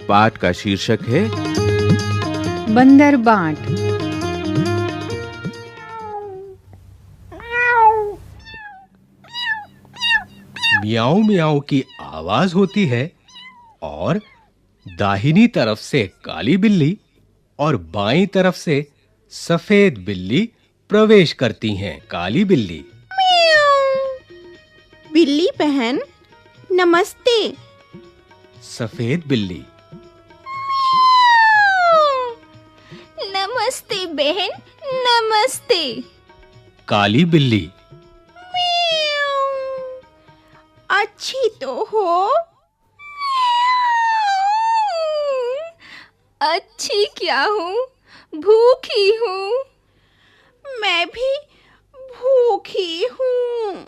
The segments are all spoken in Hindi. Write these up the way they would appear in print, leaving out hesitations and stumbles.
पाठ का शीर्षक है बंदर बांट। मियाऊ मियाऊ की आवाज होती है और दाहिनी तरफ से काली बिल्ली और बाईं तरफ से सफेद बिल्ली प्रवेश करती हैं। काली बिल्ली, बिल्ली बहन नमस्ते। सफेद बिल्ली, नमस्ते बहन नमस्ते। काली बिल्ली, अच्छी तो हो। अच्छी क्या हूँ, भूखी हूँ। मैं भी भूखी हूँ।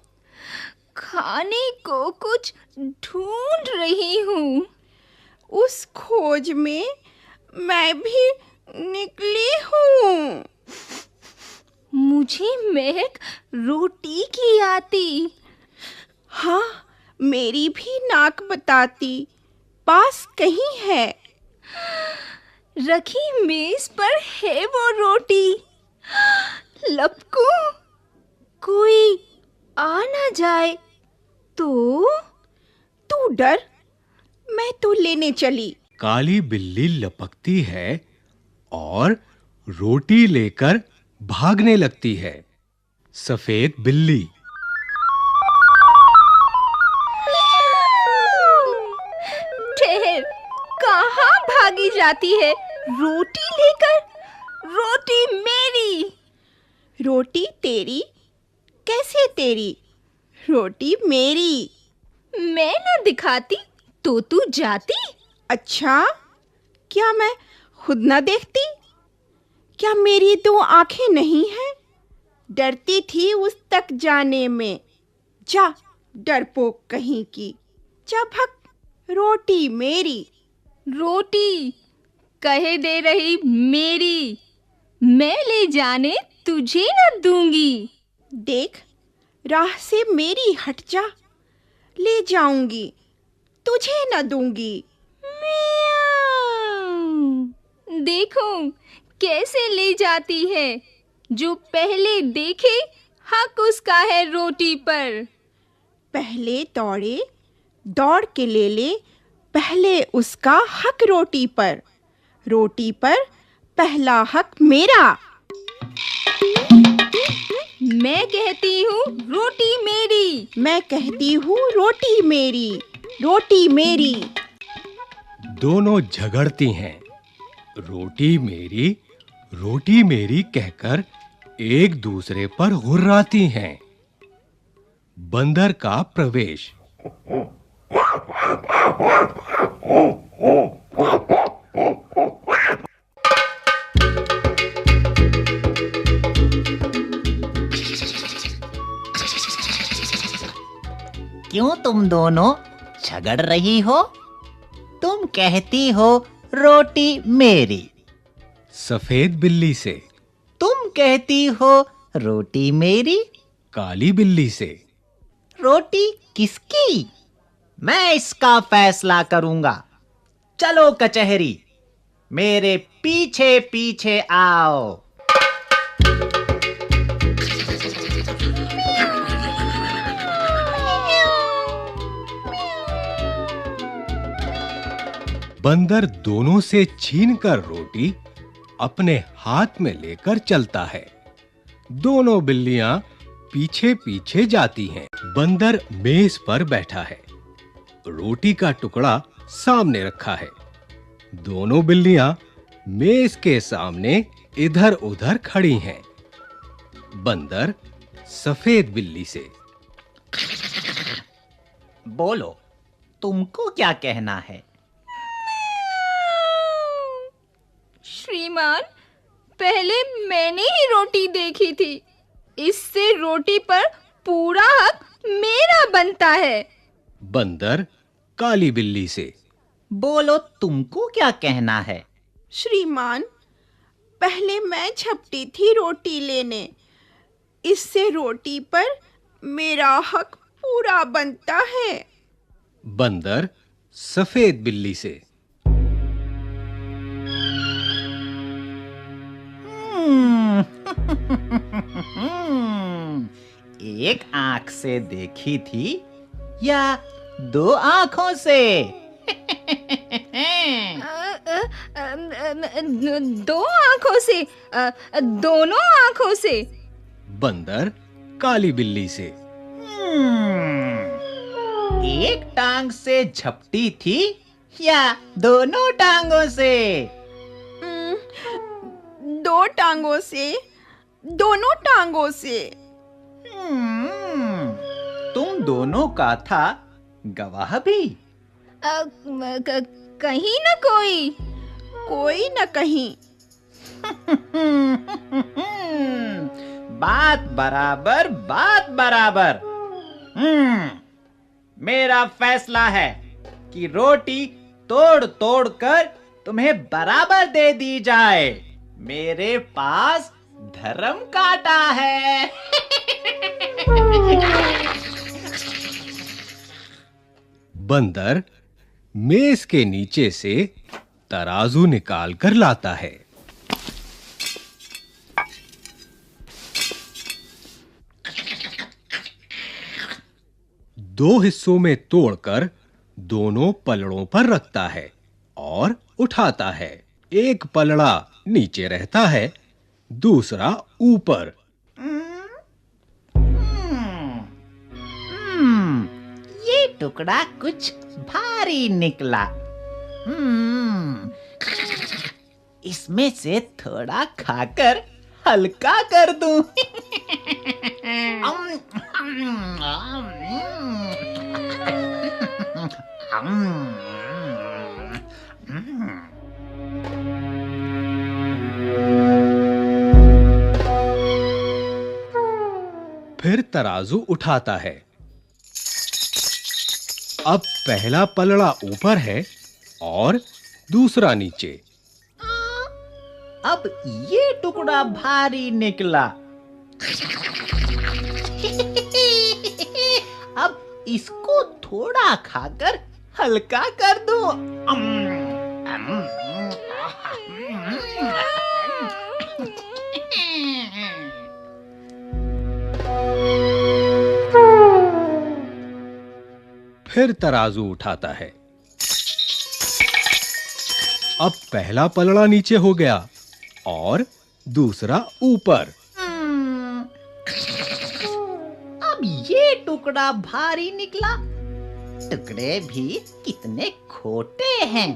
खाने को कुछ ढूंढ रही हूँ। उस खोज में मैं भी निकली हूँ। मुझे महक रोटी की आती। हाँ, मेरी भी नाक बताती। पास कहीं है। रखी मेज पर है वो रोटी। लपकूं, कोई आ ना जाए तो। तू डर, मैं तो लेने चली। काली बिल्ली लपकती है और रोटी लेकर भागने लगती है। सफेद बिल्ली, ठहर, कहाँ भागी जाती है? रोटी लेकर? रोटी मेरी। रोटी तेरी? कैसे तेरी? रोटी मेरी। मैं न दिखाती तो तू जाती। अच्छा, क्या मैं खुद न देखती? क्या मेरी दो आंखें नहीं हैं? डरती थी उस तक जाने में। जा, डरपोक कहीं की। जा भग, रोटी मेरी। रोटी कहे दे रही मेरी। मैं ले जाने तुझे न दूंगी। देख, राह से मेरी हट जा। ले जाऊंगी, तुझे न दूंगी। देखो कैसे ले जाती है। जो पहले देखे हक उसका है रोटी पर। पहले दौड़े, दौड़ के ले ले पहले उसका हक रोटी पर। रोटी पर पहला हक मेरा। मैं कहती हूँ रोटी मेरी। मैं कहती हूँ रोटी मेरी। रोटी मेरी। दोनों झगड़ती हैं। रोटी मेरी कहकर एक दूसरे पर हुर्राती हैं। बंदर का प्रवेश। क्यों तुम दोनों झगड़ रही हो? तुम कहती हो रोटी मेरी। सफेद बिल्ली से। तुम कहती हो रोटी मेरी। काली बिल्ली से। रोटी किसकी? मैं इसका फैसला करूंगा। चलो कचहरी, मेरे पीछे पीछे आओ। बंदर दोनों से छीनकर रोटी अपने हाथ में लेकर चलता है। दोनों बिल्लियां पीछे पीछे जाती हैं। बंदर मेज पर बैठा है। रोटी का टुकड़ा सामने रखा है। दोनों बिल्लियां मेज के सामने इधर-उधर खड़ी हैं। बंदर सफेद बिल्ली से। बोलो, तुमको क्या कहना है? श्रीमान, पहले मैंने ही रोटी देखी थी। इससे रोटी पर पूरा हक मेरा बनता है। बंदर काली बिल्ली से। बोलो, तुमको क्या कहना है? श्रीमान, पहले मैं झपटी थी रोटी लेने। इससे रोटी पर मेरा हक पूरा बनता है। बंदर सफेद बिल्ली से। एक आंख से देखी थी या दो आंखों से? दो आंखों से, दोनों आंखों से। बंदर काली बिल्ली से। एक टांग से झपटी थी या दोनों टांगों से? दो टांगों से, दोनों टांगों से। तुम दोनों का था गवाह भी? कहीं न कोई। कोई न कहीं। बात बराबर, बात बराबर। मेरा फैसला है कि रोटी तोड़ तोड़ कर तुम्हें बराबर दे दी जाए। मेरे पास धर्म काटा है। बंदर मेज के नीचे से तराजू निकाल कर लाता है। दो हिस्सों में तोड़कर दोनों पलड़ों पर रखता है और उठाता है। एक पलड़ा नीचे रहता है, दूसरा ऊपर। ये टुकड़ा कुछ भारी निकला। इसमें से थोड़ा खाकर हल्का कर दूं। फिर तराजू उठाता है। अब पहला पलड़ा ऊपर है और दूसरा नीचे। अब ये टुकड़ा भारी निकला। अब इसको थोड़ा खाकर हल्का कर दूं। फिर तराजू उठाता है। अब पहला पलड़ा नीचे हो गया और दूसरा ऊपर। अब ये टुकड़ा भारी निकला। टुकड़े भी कितने खोटे हैं,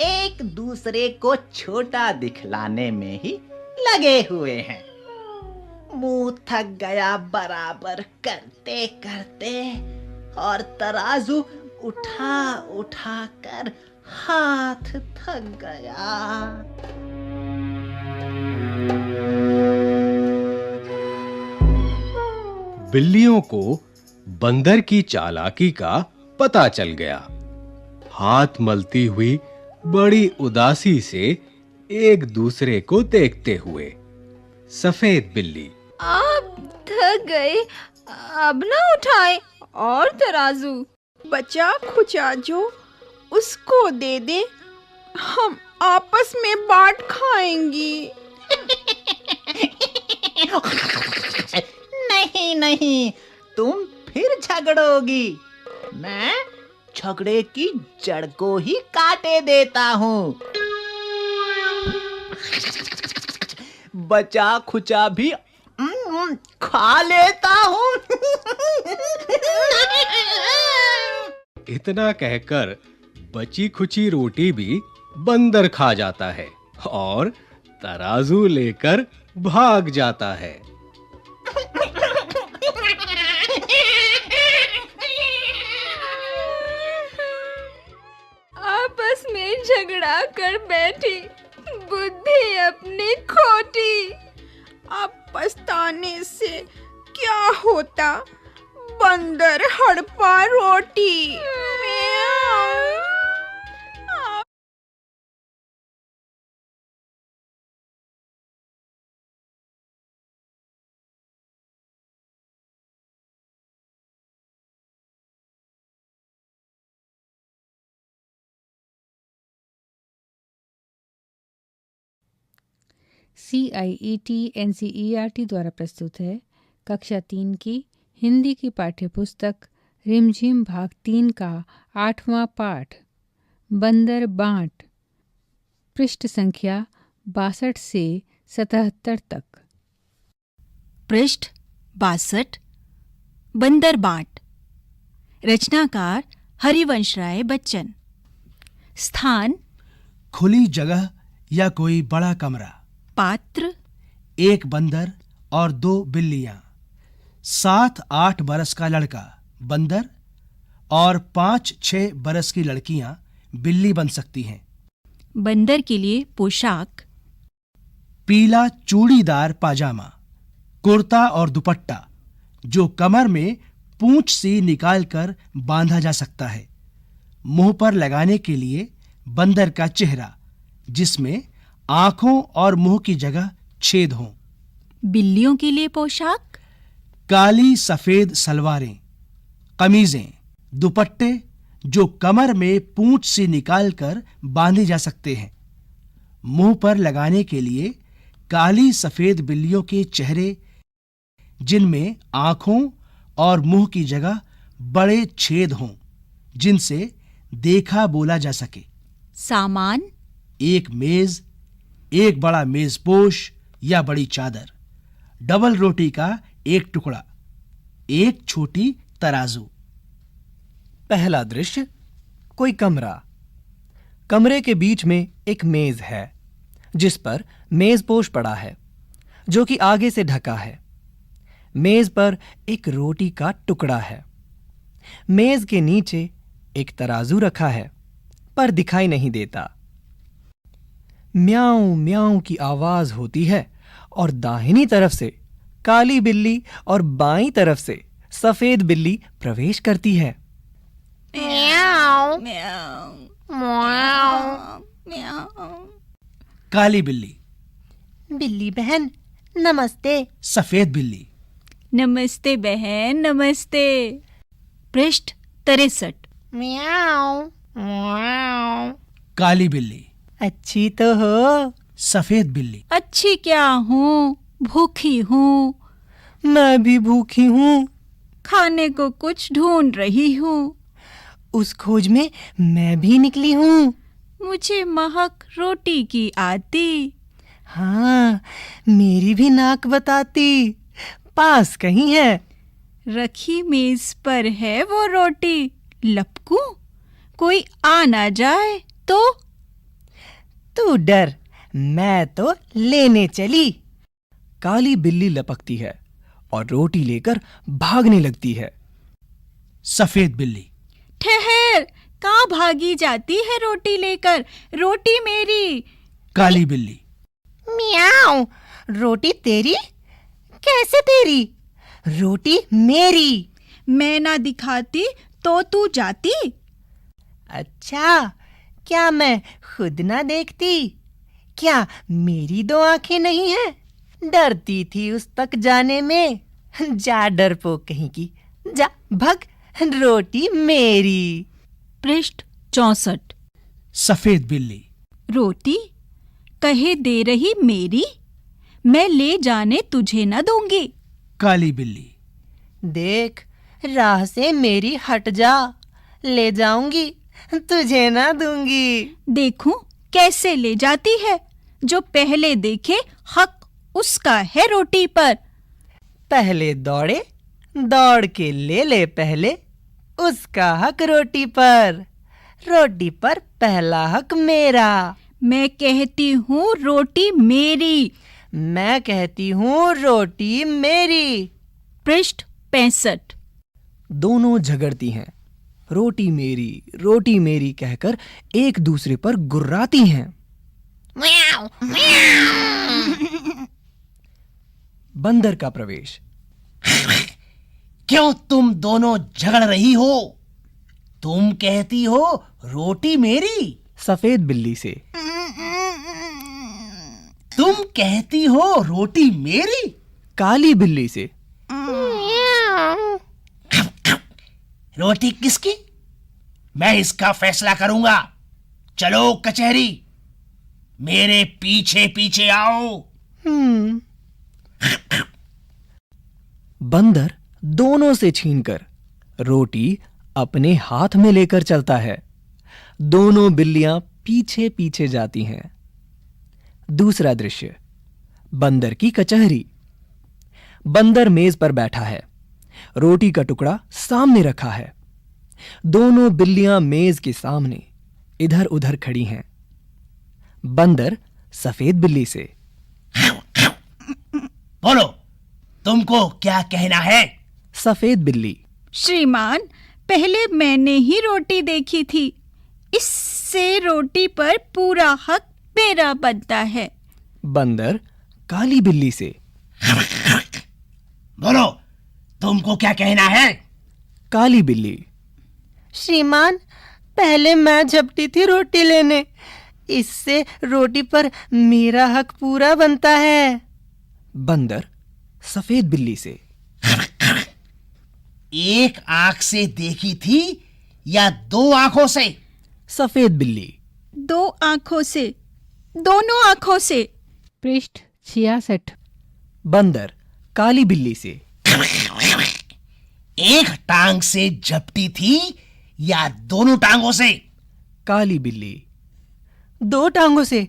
एक दूसरे को छोटा दिखलाने में ही लगे हुए हैं। मुंह थक गया बराबर करते करते और तराजू उठा उठा कर हाथ थक गया। बिल्लियों को बंदर की चालाकी का पता चल गया। हाथ मलती हुई बड़ी उदासी से एक दूसरे को देखते हुए सफेद बिल्ली, आप थक गए, अब ना उठाए और तराजू। बचा खुचा जो उसको दे दे, हम आपस में बांट खाएंगी। नहीं नहीं, तुम फिर झगड़ोगी। मैं झगड़े की जड़ को ही काटे देता हूँ। बचा खुचा भी खा लेता हूँ। इतना कहकर बची खुची रोटी भी बंदर खा जाता है और तराजू लेकर भाग जाता है। आपस में झगड़ा कर बैठी, बुद्धि अपनी खोटी। अब पछताने से क्या होता, बंदर हड़पा रोटी। CIET NCERT द्वारा प्रस्तुत है। कक्षा 3 की हिंदी की पाठ्यपुस्तक रिमझिम भाग 3 का 8वां पाठ बंदर बांट, पृष्ठ संख्या 62 से 77 तक। पृष्ठ 62 बंदर बांट। रचनाकार हरिवंश राय बच्चन। स्थान खुली जगह या कोई बड़ा कमरा। पात्र एक बंदर और 2 बिल्लियां। 7-8 बरस का लड़का बंदर और 5-6 बरस की लड़कियां बिल्ली बन सकती हैं। बंदर के लिए पोशाक पीला चूड़ीदार पाजामा, कुर्ता और दुपट्टा जो कमर में पूंछ सी निकालकर बांधा जा सकता है। मुंह पर लगाने के लिए बंदर का चेहरा जिसमें आंखों और मुंह की जगह छेद हों। बिल्लियों के लिए पोशाक काली सफेद सलवारें, कमीजें, दुपट्टे जो कमर में पूंछ से निकालकर बांधे जा सकते हैं। मुंह पर लगाने के लिए काली सफेद बिल्लियों के चेहरे जिनमें आंखों और मुंह की जगह बड़े छेद हों जिनसे देखा बोला जा सके। सामान एक मेज, एक बड़ा मेजपोश या बड़ी चादर, डबल रोटी का एक टुकड़ा, एक छोटी तराजू। पहला दृश्य कोई कमरा। कमरे के बीच में एक मेज है जिस पर मेजपोश पड़ा है जो कि आगे से ढका है। मेज पर एक रोटी का टुकड़ा है। मेज के नीचे एक तराजू रखा है पर दिखाई नहीं देता। म्याऊं म्याऊं की आवाज होती है और दाहिनी तरफ से काली बिल्ली और बाईं तरफ से सफेद बिल्ली प्रवेश करती है। म्याऊं म्याऊं म्याऊं। काली बिल्ली, बिल्ली बहन नमस्ते। सफेद बिल्ली, नमस्ते बहन नमस्ते। पृष्ठ 63 म्याऊं म्याऊं। काली बिल्ली, अच्छी तो हो। सफेद बिल्ली, अच्छी क्या हूँ, भूखी हूँ। मैं भी भूखी हूँ। खाने को कुछ ढूंढ रही हूँ। उस खोज में मैं भी निकली हूँ। मुझे महक रोटी की आती। हाँ, मेरी भी नाक बताती। पास कहीं है। रखी मेज पर है वो रोटी। लपकूं, कोई आ ना जाए तो। तू डर, मैं तो लेने चली। काली बिल्ली लपकती है और रोटी लेकर भागने लगती है। सफेद बिल्ली, ठहर, कहाँ भागी जाती है रोटी लेकर? रोटी मेरी। काली बिल्ली, म्याऊं। रोटी तेरी? कैसे तेरी? रोटी मेरी। मैं ना दिखाती तो तू जाती। अच्छा, क्या मैं खुद ना देखती? क्या मेरी 2 आंखें नहीं हैं? डरती थी उस तक जाने में। जा डरपोक कहीं की, जा भग, रोटी मेरी। पृष्ठ 64 सफेद बिल्ली, रोटी कहे दे रही मेरी, मैं ले जाने तुझे न दूंगी। काली बिल्ली, देख, राह से मेरी हट जा, ले जाऊंगी, तुझे ना दूंगी। देखूं कैसे ले जाती है। जो पहले देखे हक उसका है रोटी पर। पहले दौड़े, दौड़ के ले ले पहले, उसका हक रोटी पर। रोटी पर पहला हक मेरा। मैं कहती हूँ रोटी मेरी। मैं कहती हूँ रोटी मेरी। पृष्ठ 65 दोनों झगड़ती हैं। रोटी मेरी कहकर एक दूसरे पर गुर्राती हैं। म्याऊं, म्याऊं। बंदर का प्रवेश। क्यों तुम दोनों झगड़ रही हो? तुम कहती हो रोटी मेरी, सफेद बिल्ली से। तुम कहती हो रोटी मेरी, काली बिल्ली से। रोटी किसकी? मैं इसका फैसला करूंगा। चलो कचहरी, मेरे पीछे पीछे आओ। बंदर दोनों से छीनकर रोटी अपने हाथ में लेकर चलता है। दोनों बिल्लियां पीछे पीछे जाती हैं। दूसरा दृश्य, बंदर की कचहरी। बंदर मेज पर बैठा है, रोटी का टुकड़ा सामने रखा है। दोनों बिल्लियां मेज के सामने इधर उधर खड़ी हैं। बंदर सफेद बिल्ली से, बोलो, तुमको क्या कहना है? सफेद बिल्ली, श्रीमान, पहले मैंने ही रोटी देखी थी, इससे रोटी पर पूरा हक मेरा बनता है। बंदर काली बिल्ली से, बोलो, तुमको क्या कहना है? काली बिल्ली, श्रीमान, पहले मैं झपटी थी रोटी लेने, इससे रोटी पर मेरा हक पूरा बनता है। बंदर सफेद बिल्ली से, एक आंख से देखी थी या दो आंखों से? सफेद बिल्ली, दो आंखों से, दोनों आंखों से। पृष्ठ 66। बंदर काली बिल्ली से, एक टांग से झपटी थी या दोनों टांगों से? काली बिल्ली, दो टांगों से,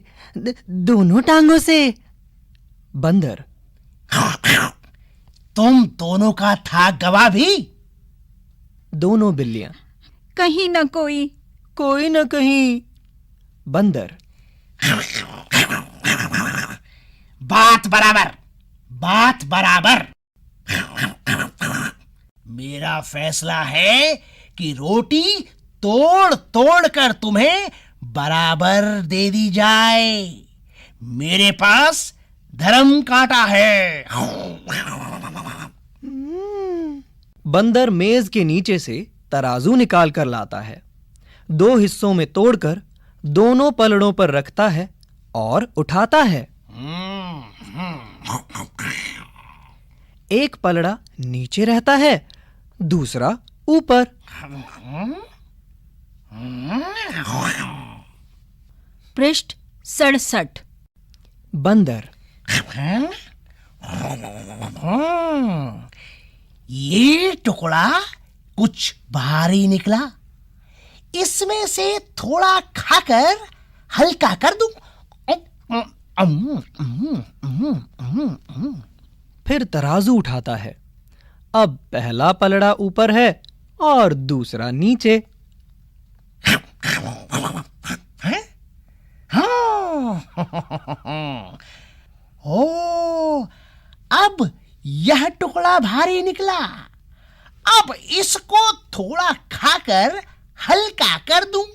दोनों टांगों से। बंदर, तुम दोनों का था गवाह भी? दोनों बिल्लियां, कहीं न कोई, कोई न कहीं। बंदर, बात बराबर, बात बराबर। मेरा फैसला है कि रोटी तोड़ तोड़ कर तुम्हें बराबर दे दी जाए। मेरे पास धर्म कांटा है। बंदर मेज के नीचे से तराजू निकाल कर लाता है, दो हिस्सों में तोड़कर दोनों पलड़ों पर रखता है और उठाता है। एक पलड़ा नीचे रहता है, दूसरा ऊपर। पृष्ठ 67। बंदर, ये टुकड़ा कुछ भारी निकला, इसमें से थोड़ा खाकर हल्का कर दूं। फिर तराजू उठाता है। अब पहला पलड़ा ऊपर है और दूसरा नीचे। ओ, अब यह टुकड़ा भारी निकला, अब इसको थोड़ा खाकर हल्का कर दूं।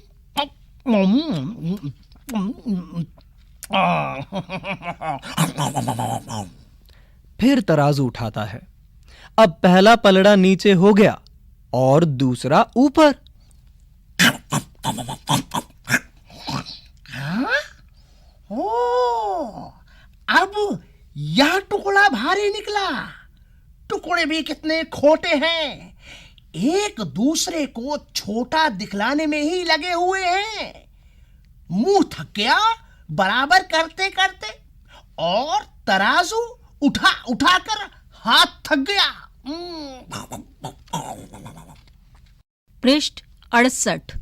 फिर तराजू उठाता है। अब पहला पलड़ा नीचे हो गया और दूसरा ऊपर। ओ, अब यह टुकड़ा भारी निकला। टुकड़े भी कितने खोटे हैं, एक दूसरे को छोटा दिखलाने में ही लगे हुए हैं। मुंह थक गया बराबर करते करते, और तराजू उठा उठाकर हाथ थक गया। पृष्ठ 68।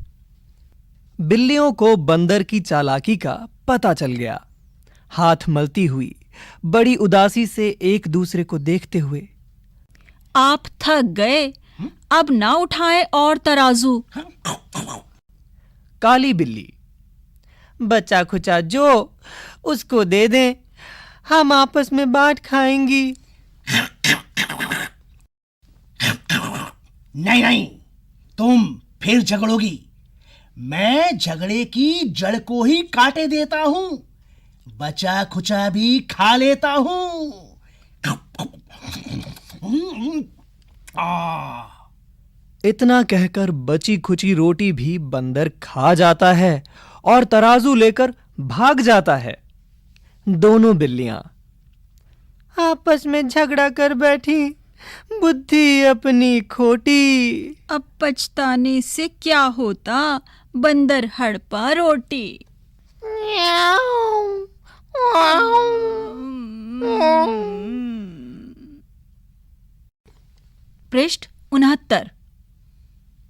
बिल्लियों को बंदर की चालाकी का पता चल गया। हाथ मलती हुई, बड़ी उदासी से एक दूसरे को देखते हुए, आप थक गए, अब ना उठाए और तराजू। काली बिल्ली, बचा खुचा जो उसको दे दें, हम आपस में बांट खाएंगी। नहीं नहीं, तुम फिर झगड़ोगी। मैं झगड़े की जड़ को ही काटे देता हूं, बचा खुचा भी खा लेता हूं। इतना कहकर बची खुची रोटी भी बंदर खा जाता है और तराजू लेकर भाग जाता है। दोनों बिल्लियां आपस में झगड़ा कर बैठी, बुद्धि अपनी खोटी। अब पछताने से क्या होता, बंदर हड़पा रोटी।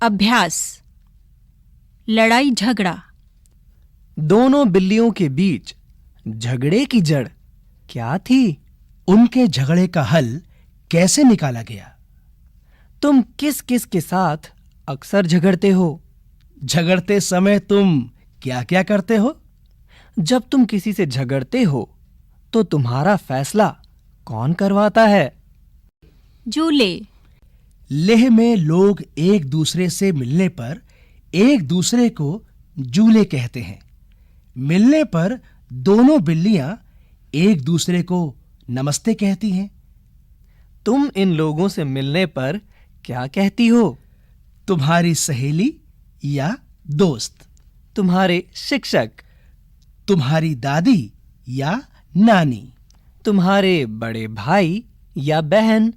अभ्यास। लड़ाई झगड़ा। दोनों बिल्लियों के बीच झगड़े की जड़ क्या थी? उनके झगड़े का हल कैसे निकाला गया? तुम किस किस के साथ अक्सर झगड़ते हो? झगड़ते समय तुम क्या-क्या करते हो? जब तुम किसी से झगड़ते हो तो तुम्हारा फैसला कौन करवाता है? जूले। लेह में लोग एक दूसरे से मिलने पर एक दूसरे को जूले कहते हैं। मिलने पर दोनों बिल्लियां एक दूसरे को नमस्ते कहती हैं। तुम इन लोगों से मिलने पर क्या कहती हो? तुम्हारी सहेली या दोस्त। तुम्हारे शिक्षक। तुम्हारी दादी या नानी। तुम्हारे बड़े भाई या बहन।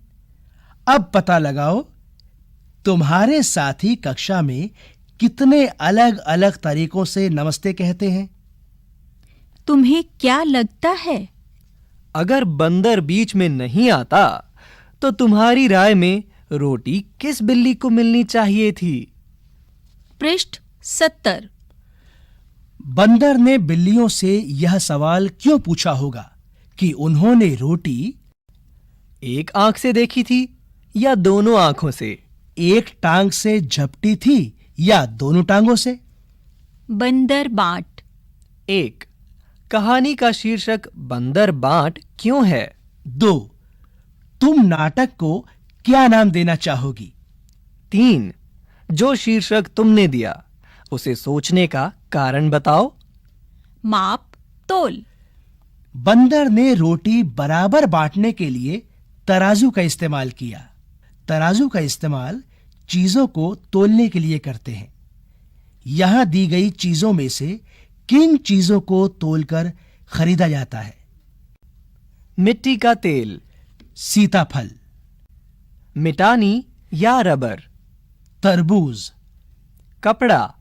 अब पता लगाओ तुम्हारे साथी कक्षा में कितने अलग-अलग तरीकों से नमस्ते कहते हैं। तुम्हें क्या लगता है? अगर बंदर बीच में नहीं आता तो तुम्हारी राय में रोटी किस बिल्ली को मिलनी चाहिए थी? पृष्ठ 70। बंदर ने बिल्लियों से यह सवाल क्यों पूछा होगा कि उन्होंने रोटी एक आंख से देखी थी या दोनों आंखों से? एक टांग से झपटी थी या दोनों टांगों से? बंदर बांट। 1. कहानी का शीर्षक बंदर बांट क्यों है? 2. तुम नाटक को क्या नाम देना चाहोगी? 3. जो शीर्षक तुमने दिया उसे सोचने का कारण बताओ। माप तोल। बंदर ने रोटी बराबर बांटने के लिए तराजू का इस्तेमाल किया। तराजू का इस्तेमाल चीजों को तोलने के लिए करते हैं। यहां दी गई चीजों में से किन चीजों को तोलकर खरीदा जाता है? मिट्टी का तेल। सीताफल। मिटानी या रबर। तरबूज। कपड़ा।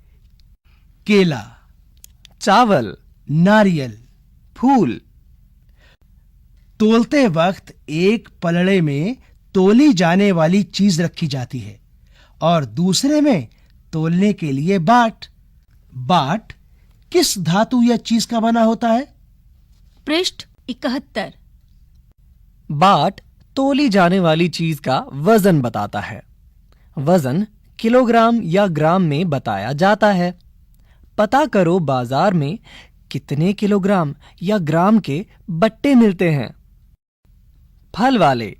केला। चावल। नारियल। फूल। तोलते वक्त एक पलड़े में तोली जाने वाली चीज रखी जाती है और दूसरे में तोलने के लिए बाट। बाट किस धातु या चीज का बना होता है? पृष्ठ 71। बाट तोली जाने वाली चीज का वजन बताता है। वजन किलोग्राम या ग्राम में बताया जाता है। पता करो बाजार में कितने किलोग्राम या ग्राम के बट्टे मिलते हैं। फल वाले,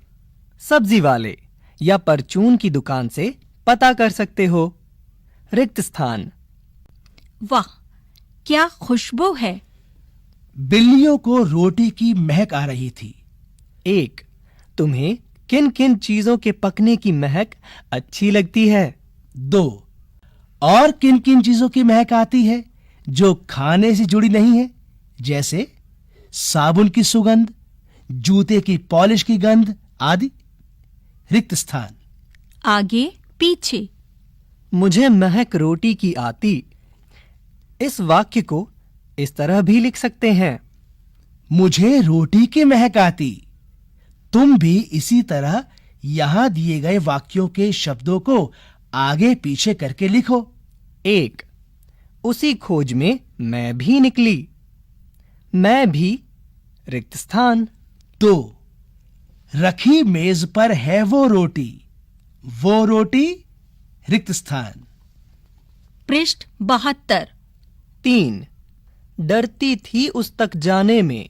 सब्जी वाले या परचून की दुकान से पता कर सकते हो। रिक्त स्थान। वाह, क्या खुशबू है। बिल्लियों को रोटी की महक आ रही थी। 1. तुम्हें किन किन चीजों के पकने की महक अच्छी लगती है? 2. और किन किन चीजों की महक आती है जो खाने से जुड़ी नहीं है, जैसे साबुन की सुगंध, जूते की पॉलिश की गंध आदि। रिक्त स्थान। आगे पीछे। मुझे महक रोटी की आती। इस वाक्य को इस तरह भी लिख सकते हैं। मुझे रोटी की महक आती। तुम भी इसी तरह यहां दिए गए वाक्यों के शब्दों को आगे पीछे करके लिखो। 1. उसी खोज में मैं भी निकली। मैं भी रिक्त स्थान। 2. रखी मेज पर है वो रोटी। वो रोटी रिक्त स्थान। पृष्ठ 72। 3. डरती थी उस तक जाने में।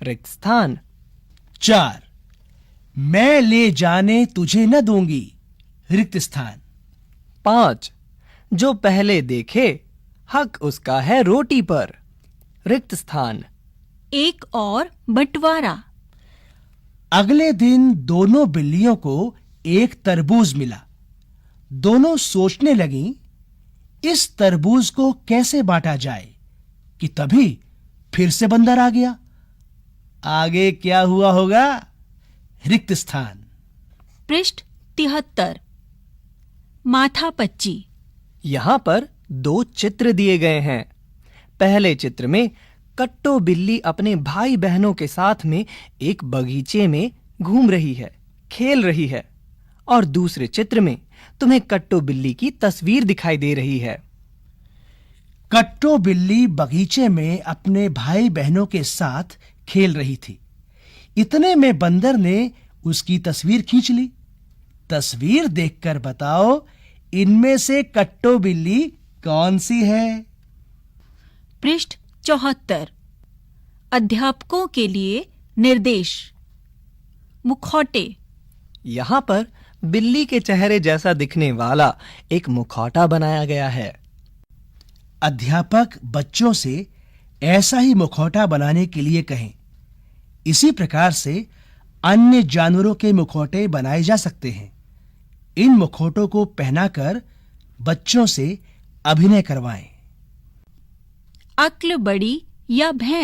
रिक्त स्थान। 4. मैं ले जाने तुझे न दूंगी। रिक्त स्थान। 5. जो पहले देखे हक उसका है रोटी पर। रिक्त स्थान। एक और बंटवारा। अगले दिन दोनों बिल्लियों को एक तरबूज मिला। दोनों सोचने लगीं, इस तरबूज को कैसे बांटा जाए कि तभी फिर से बंदर आ गया। आगे क्या हुआ होगा? रिक्त स्थान। पृष्ठ 73। माथापच्ची। यहां पर 2 चित्र दिए गए हैं। पहले चित्र में कट्टो बिल्ली अपने भाई बहनों के साथ में एक बगीचे में घूम रही है, खेल रही है, और दूसरे चित्र में तुम्हें कट्टू बिल्ली की तस्वीर दिखाई दे रही है। कट्टू बिल्ली बगीचे में अपने भाई बहनों के साथ खेल रही थी। इतने में बंदर ने उसकी तस्वीर खींच ली। तस्वीर देखकर बताओ, इनमें से कट्टू बिल्ली कौन सी है? पृष्ठ 74। अध्यापकों के लिए निर्देश। मुखौटे। यहाँ पर बिल्ली के चेहरे जैसा दिखने वाला एक मुखौटा बनाया गया है। अध्यापक बच्चों से ऐसा ही मुखौटा बनाने के लिए कहें। इसी प्रकार से अन्य जानवरों के मुखौटे बनाए जा सकते हैं। इन मुखौटों को पहनाकर बच्चों से अभिनय करवाएं। अक्ल बड़ी या भैंस।